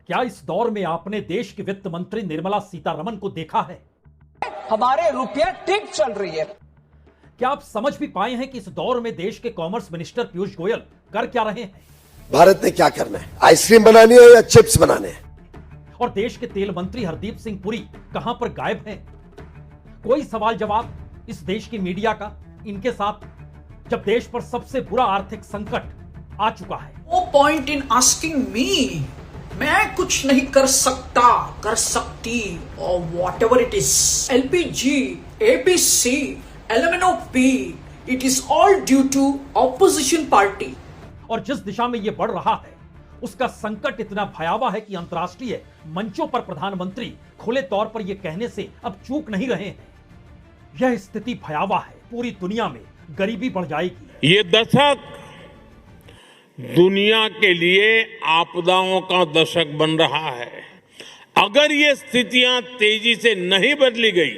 क्या इस दौर में आपने देश की वित्त मंत्री निर्मला सीतारमण को देखा है? हमारे रुपया ठीक चल रही है। क्या आप समझ भी पाए हैं कि इस दौर में देश के कॉमर्स मिनिस्टर पीयूष गोयल कर क्या रहे हैं? भारत ने क्या करना है, आइसक्रीम बनानी है या चिप्स बनाने हैं? और देश के तेल मंत्री हरदीप सिंह पुरी कहां पर गायब हैं? कोई सवाल जवाब इस देश की मीडिया का इनके साथ, जब देश पर सबसे बुरा आर्थिक संकट आ चुका है। No point in asking me, मैं कुछ नहीं कर सकता, कर सकती, और whatever it is, LPG, ABC, LMNOP, it is all due to opposition party. और जिस दिशा में यह बढ़ रहा है उसका संकट इतना भयावह है कि अंतर्राष्ट्रीय मंचों पर प्रधानमंत्री खुले तौर पर यह कहने से अब चूक नहीं रहे हैं। यह स्थिति भयावह है, पूरी दुनिया में गरीबी बढ़ जाएगी। ये दशक दुनिया के लिए आपदाओं का दशक बन रहा है। अगर ये स्थितियां तेजी से नहीं बदली गई,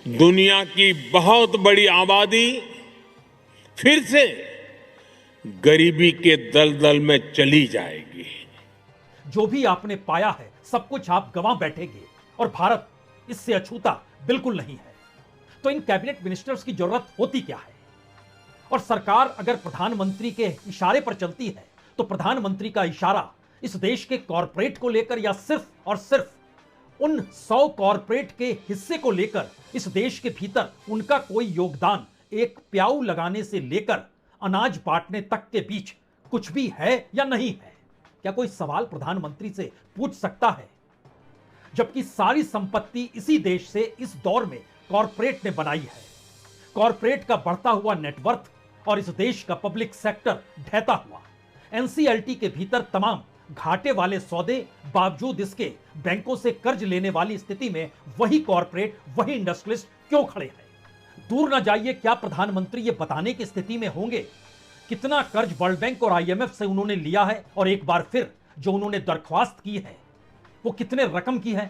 दुनिया की बहुत बड़ी आबादी फिर से गरीबी के दलदल में चली जाएगी। जो भी आपने पाया है सब कुछ आप गंवा बैठेंगे और भारत इससे अछूता बिल्कुल नहीं है। तो इन कैबिनेट मिनिस्टर्स की जरूरत होती क्या है? और सरकार अगर प्रधानमंत्री के इशारे पर चलती है तो प्रधानमंत्री का इशारा इस देश के कॉरपोरेट को लेकर या सिर्फ और सिर्फ उन 100 कॉरपोरेट के हिस्से को लेकर इस देश के भीतर उनका कोई योगदान एक प्याऊ लगाने से लेकर अनाज बांटने तक के बीच कुछ भी है या नहीं है? क्या कोई सवाल प्रधानमंत्री से पूछ सकता है? जबकि सारी संपत्ति इसी देश से इस दौर में कॉरपोरेट ने बनाई है। कॉरपोरेट का बढ़ता हुआ नेटवर्थ और इस देश का पब्लिक सेक्टर ढहता हुआ, एनसीएलटी के भीतर तमाम घाटे वाले सौदे, बावजूद इसके बैंकों से कर्ज लेने वाली स्थिति में वही कॉरपोरेट, वही इंडस्ट्रियलिस्ट क्यों खड़े हैं? दूर ना जाइए, क्या प्रधानमंत्री ये बताने की स्थिति में होंगे कितना कर्ज वर्ल्ड बैंक और आईएमएफ से उन्होंने लिया है और एक बार फिर जो उन्होंने दरख्वास्त की है वो कितने रकम की है?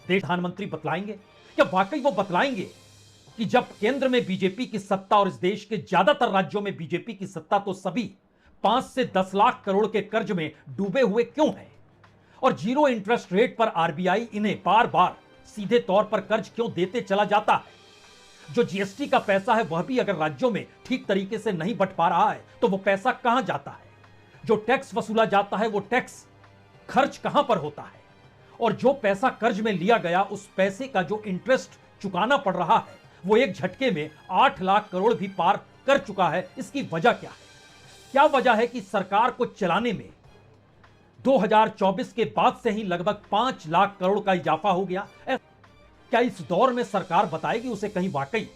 देश प्रधानमंत्री बतलाएंगे? क्या वाकई वो बतलाएंगे कि जब केंद्र में बीजेपी की सत्ता और इस देश के ज्यादातर राज्यों में बीजेपी की सत्ता, तो सभी 5 से 10 लाख करोड़ के कर्ज में डूबे हुए क्यों हैं? और जीरो इंटरेस्ट रेट पर आरबीआई इन्हें बार बार सीधे तौर पर कर्ज क्यों देते चला जाता है? जो जीएसटी का पैसा है वह भी अगर राज्यों में ठीक तरीके से नहीं बंट पा रहा है तो वो पैसा कहां जाता है? जो टैक्स वसूला जाता है वो टैक्स खर्च कहां पर होता है? और जो पैसा कर्ज में लिया गया उस पैसे का जो इंटरेस्ट चुकाना पड़ रहा है वो एक झटके में 8 लाख करोड़ भी पार कर चुका है। इसकी वजह क्या है? क्या वजह है कि सरकार को चलाने में 2024 के बाद से ही लगभग 5 लाख करोड़ का इजाफा हो गया? क्या इस दौर में सरकार बताएगी उसे कहीं वाकई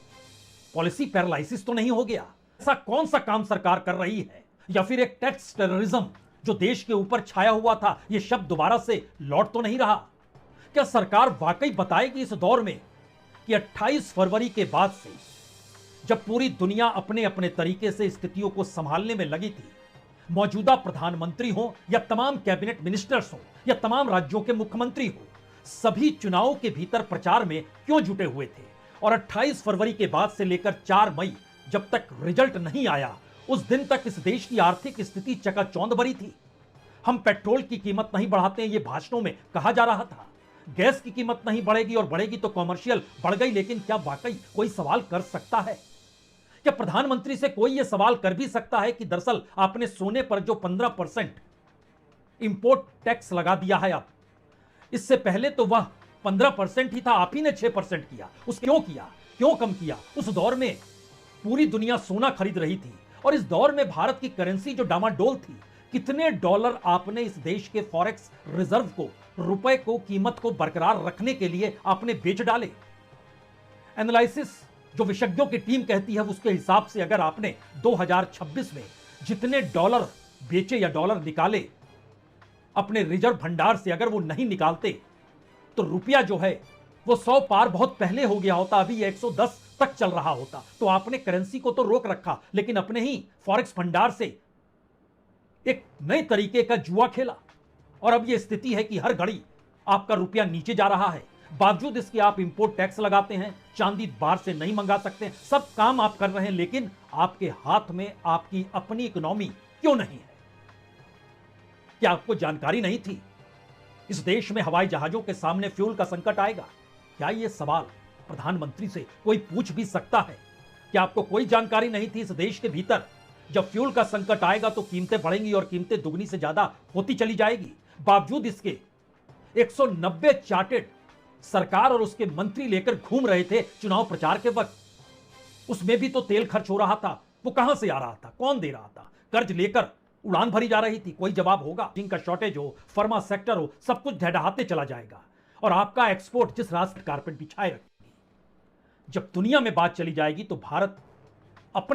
पॉलिसी पैरालिसिस तो नहीं हो गया? ऐसा कौन सा काम सरकार कर रही है? या फिर एक टैक्स टेररिज्म जो देश के ऊपर छाया हुआ था, यह शब्द दोबारा से लौट तो नहीं रहा? क्या सरकार वाकई बताएगी इस दौर में कि 28 फरवरी के बाद से जब पूरी दुनिया अपने अपने तरीके से स्थितियों को संभालने में लगी थी, मौजूदा प्रधानमंत्री हो या तमाम कैबिनेट मिनिस्टर्स हो या तमाम राज्यों के मुख्यमंत्री हो, सभी चुनाव के भीतर प्रचार में क्यों जुटे हुए थे? और 28 फरवरी के बाद से लेकर 4 मई जब तक रिजल्ट नहीं आया उस दिन तक इस देश की आर्थिक स्थिति चकाचौंध भरी थी। हम पेट्रोल की कीमत नहीं बढ़ाते हैं, ये भाषणों में कहा जा रहा था। गैस की कीमत नहीं बढ़ेगी और बढ़ेगी तो कॉमर्शियल बढ़ गई। लेकिन क्या वाकई कोई सवाल कर सकता है? क्या प्रधानमंत्री से कोई यह सवाल कर भी सकता है कि दरअसल आपने सोने पर जो 15% इंपोर्ट टैक्स लगा दिया है, अब इससे पहले तो वह 15% ही था, आप ही ने 6% किया। उस क्यों किया, क्यों कम किया? उस दौर में पूरी दुनिया सोना खरीद रही थी और इस दौर में भारत की करेंसी जो डामाडोल थी, कितने डॉलर आपने इस देश के फॉरेक्स रिजर्व को, रुपए को, कीमत को बरकरार रखने के लिए आपने बेच डाले। एनालिसिस जो विशेषज्ञों की टीम कहती है उसके हिसाब से अगर आपने 2026 में जितने डॉलर बेचे या डॉलर निकाले अपने रिजर्व भंडार से, अगर वो नहीं निकालते तो रुपया जो है वो 100 पार बहुत पहले हो गया होता, अभी 110 तक चल रहा होता। तो आपने करेंसी को तो रोक रखा लेकिन अपने ही फॉरेक्स भंडार से एक नए तरीके का जुआ खेला और अब यह स्थिति है कि हर घड़ी आपका रुपया नीचे जा रहा है। बावजूद इसके आप इंपोर्ट टैक्स लगाते हैं, चांदी बाहर से नहीं मंगा सकते, सब काम आप कर रहे हैं, लेकिन आपके हाथ में आपकी अपनी इकोनॉमी क्यों नहीं है? क्या आपको जानकारी नहीं थी इस देश में हवाई जहाजों के सामने फ्यूल का संकट आएगा? क्या यह सवाल प्रधानमंत्री से कोई पूछ भी सकता है? क्या आपको कोई जानकारी नहीं थी इस देश के भीतर जब फ्यूल का संकट आएगा तो कीमतें बढ़ेंगी और कीमतें दुगनी से ज्यादा होती चली जाएगी? बावजूद इसके 190 चार्टेड सरकार और उसके मंत्री लेकर घूम रहे थे चुनाव प्रचार के वक्त। उसमें भी तो तेल खर्च हो रहा था, वो कहां से आ रहा था, कौन दे रहा था? कर्ज लेकर उड़ान भरी जा रही थी, कोई जवाब होगा? जिनका शॉर्टेज हो, फार्मा सेक्टर हो, सब कुछ ढहढहाते चला जाएगा और आपका एक्सपोर्ट जिस रास्ते कारपेट बिछाए रखेगी। जब दुनिया में बात चली जाएगी तो भारत